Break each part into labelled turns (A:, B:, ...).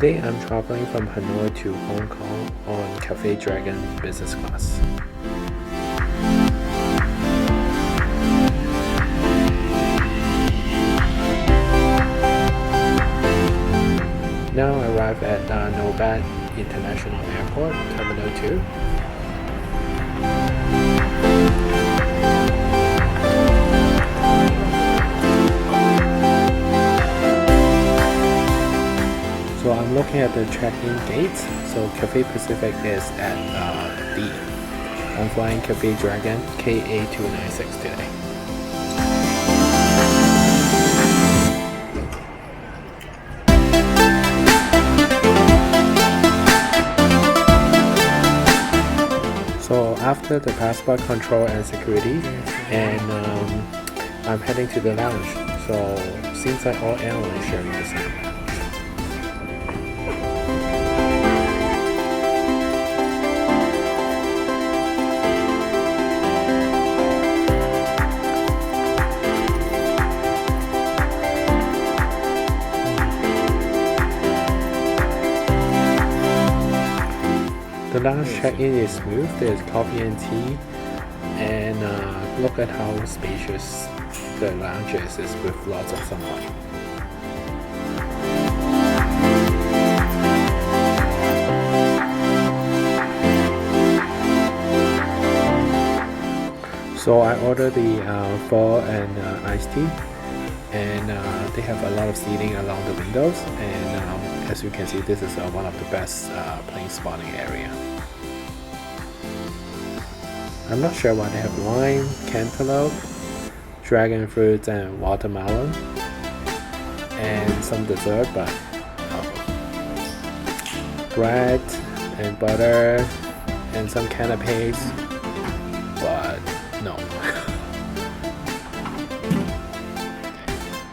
A: Today I'm traveling from Hanoi to Hong Kong on Cathay Dragon business class. Now I arrive at Nobat International Airport, Terminal 2. So I'm looking at the check-in gates. So Cathay Pacific is at D. I'm flying Cathay Dragon KA296 today. So after the passport control and security, and I'm heading to the lounge. So seems like all airlines sharing the same lounge. The lounge check-in is smooth, there's coffee and tea, and look at how spacious the lounge is with lots of sunlight. So I ordered the pho and iced tea, and they have a lot of seating along the windows, and as you can see, this is one of the best plane spotting area. I'm not sure why they have lime, cantaloupe, dragon fruits, and watermelon, and some dessert, but bread and butter and some canapes, but no.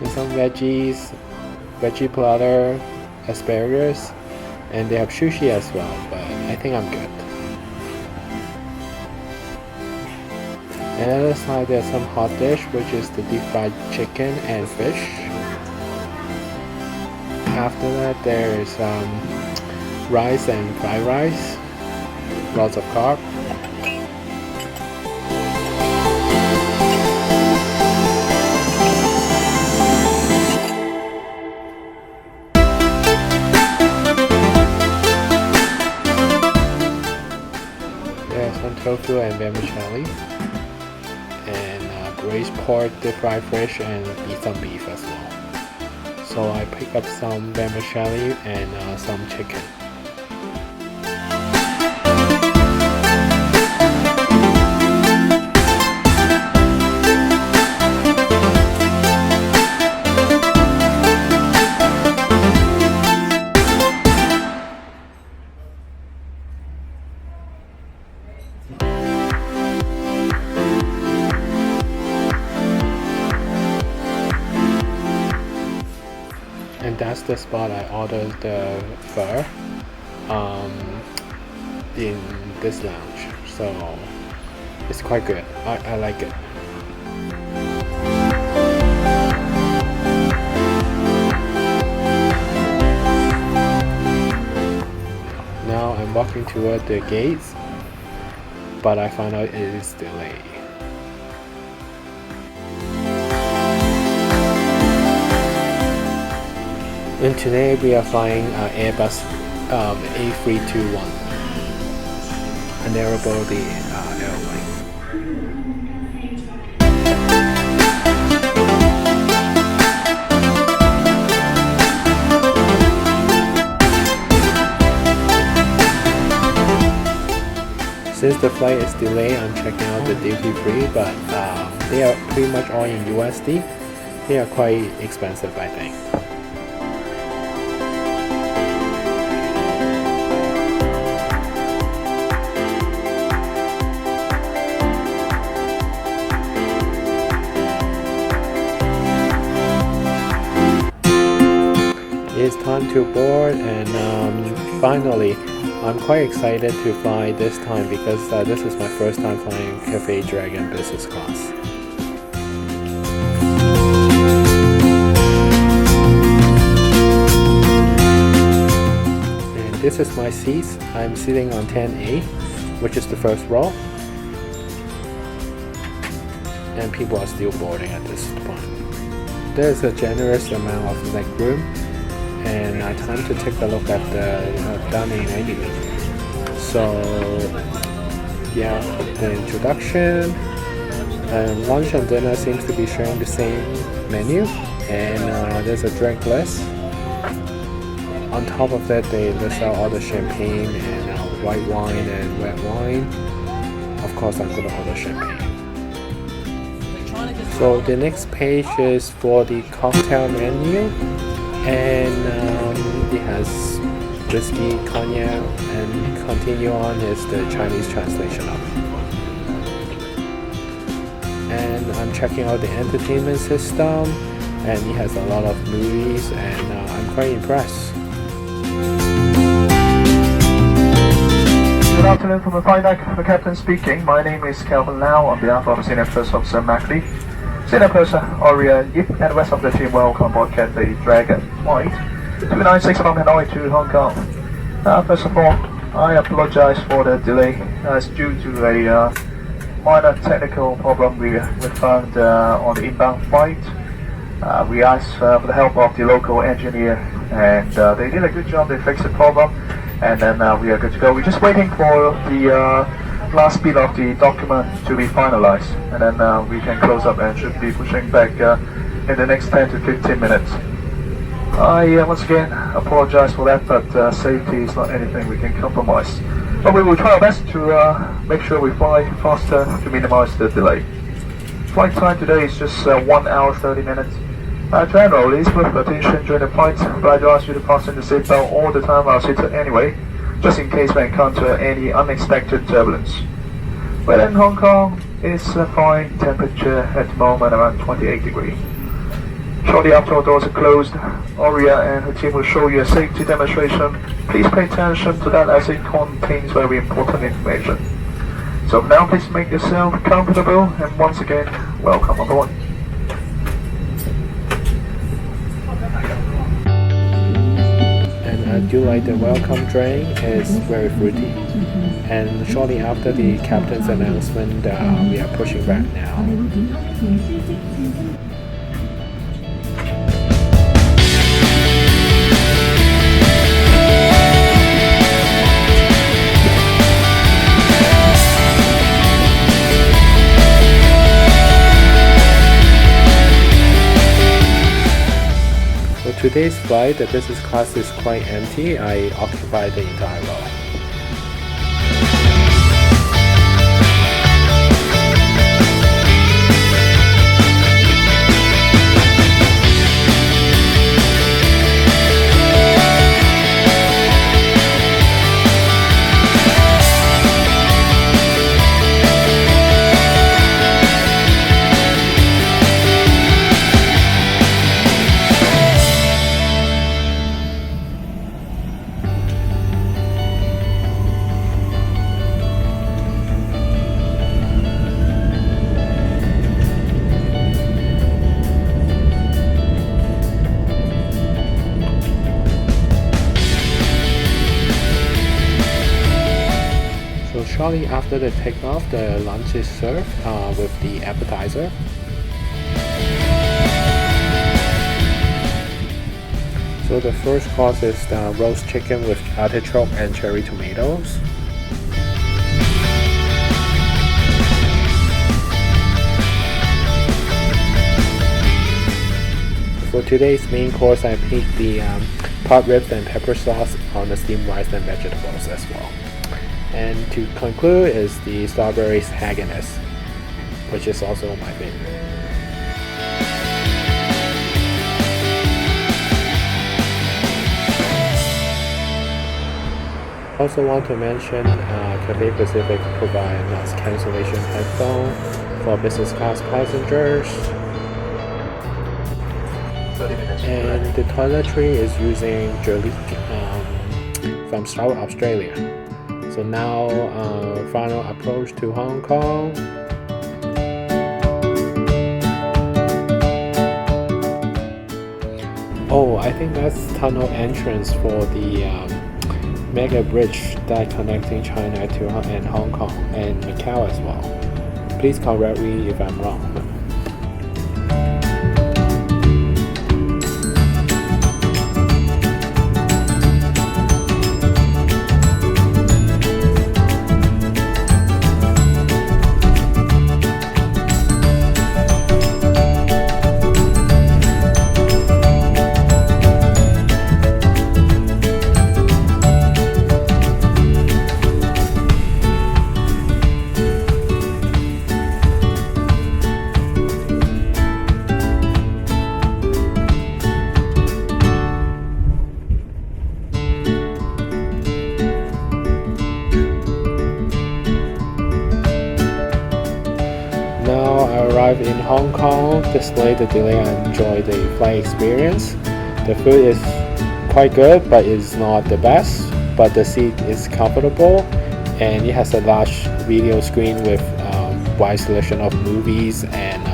A: And some veggies, veggie platter, asparagus, and they have sushi as well, but I think I'm good. And on the other side there's some hot dish, which is the deep fried chicken and fish. After that there's rice and fried rice, lots of carb. There's some tofu and vermicelli, and braised pork, deep fried fish, and some beef as well. So I picked up some vermicelli and some chicken. And that's the spot I ordered the pho in this lounge, so it's quite good. I like it. Now I'm walking toward the gates, but I found out it is delayed. And today we are flying Airbus A321, a narrow-body airplane. Since the flight is delayed, I'm checking out the duty-free, but they are pretty much all in USD. They are quite expensive, I think. It's time to board, and finally I'm quite excited to fly this time because this is my first time flying Cathay Dragon business class. this is my seats. I'm sitting on 10A, which is the first row. And people are still boarding at this point. There's a generous amount of leg room, and time to take a look at the dining menu. So yeah, the introduction, lunch and dinner seems to be sharing the same menu, and there's a drink list. On top of that, they list out all the champagne and white wine and red wine. Of course, I'm gonna order champagne. So the next page is for the cocktail menu, and it has whiskey, cognac, and continue on is the Chinese translation of it. And I'm checking out the entertainment system, and it has a lot of movies, and I'm quite impressed.
B: Good afternoon from the flight deck, the captain speaking. My name is Kelvin Lau on behalf of Senior First Officer Mackley, Senior Purser Aurea Yip, and the rest of the team. Welcome aboard Cathay Dragon Flight 296 from Hanoi to Hong Kong. First of all, I apologize for the delay. It's due to a minor technical problem we found on the inbound flight. We asked for the help of the local engineer, and they did a good job. They fixed the problem, and then we are good to go. We're just waiting for the last bit of the document to be finalized, and then we can close up and should be pushing back in the next 10 to 15 minutes. I once again apologize for that, but safety is not anything we can compromise. But we will try our best to make sure we fly faster to minimize the delay. Flight time today is just 1 hour 30 minutes. Generally, with attention during the flight, but I do ask you to fasten the seatbelt all the time while seated anyway, just in case we encounter any unexpected turbulence. Weather in Hong Kong is fine, temperature at the moment around 28 degrees. Shortly after our doors are closed, Aurea and her team will show you a safety demonstration. Please pay attention to that as it contains very important information. So now please make yourself comfortable, and once again, welcome aboard.
A: And I do like the welcome drink, it's very fruity. And shortly after the captain's announcement, we are pushing back now. For today's flight, the business class is quite empty. I occupy the entire row. Shortly after the takeoff, the lunch is served with the appetizer. So the first course is the roast chicken with artichoke and cherry tomatoes. For today's main course, I picked the pot ribs and pepper sauce on the steamed rice and vegetables as well. And to conclude is the strawberries Haagen, which is also my favorite. Also want to mention Cathay Pacific provide noise cancellation headphone for business class passengers. And the toiletry is using Joliet from South Australia. So now, final approach to Hong Kong. Oh, I think that's tunnel entrance for the make a bridge that connecting China to and Hong Kong and Macau as well. Please correct me if I'm wrong. Now I arrived in Hong Kong. Despite the delay, I enjoyed the flight experience. The food is quite good, but it's not the best. But the seat is comfortable, and it has a large video screen with wide selection of movies. And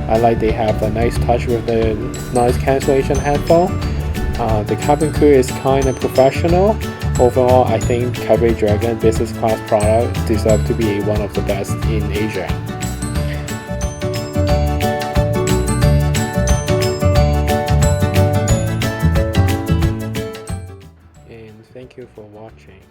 A: I like they have a nice touch with the noise cancellation headphone. The cabin crew is kind of professional. Overall, I think Cathay Dragon business class product deserve to be one of the best in Asia. And thank you for watching.